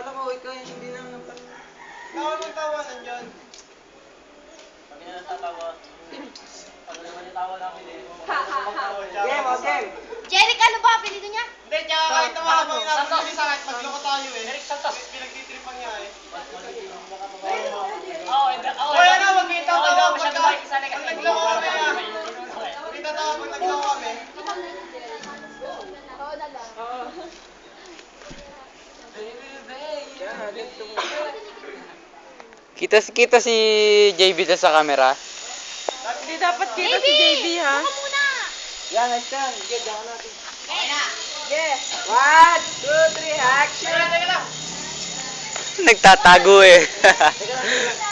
Akala ko ikaw yung hindi na napan. Tawa ng tawa nandiyan. Kami na natatawa. Pag naman yung tawa namin eh. Game, o game. Jeric, ano ba apelido niya? Hindi, tsaka kahit naman habang Santos. inabunin sa akin, magloko tayo eh. Eric Santos. Pinagtitripan niya eh. Oo, Hoy, ano, wag kayo tatawa pag masyado makikisanay kasi. nagloko kami ah. Huwag kayo tatawa pag nagloko kami. Oo na lang. Kita si JB na sa camera. Hindi dapat kita si JB ha. Buka muna! Yan, nice yan. Sige, diyan ka natin. Okay na! Yeah. 1, 2, 3, action! Teka lang. Nagtatago eh. Teka lang, teka lang.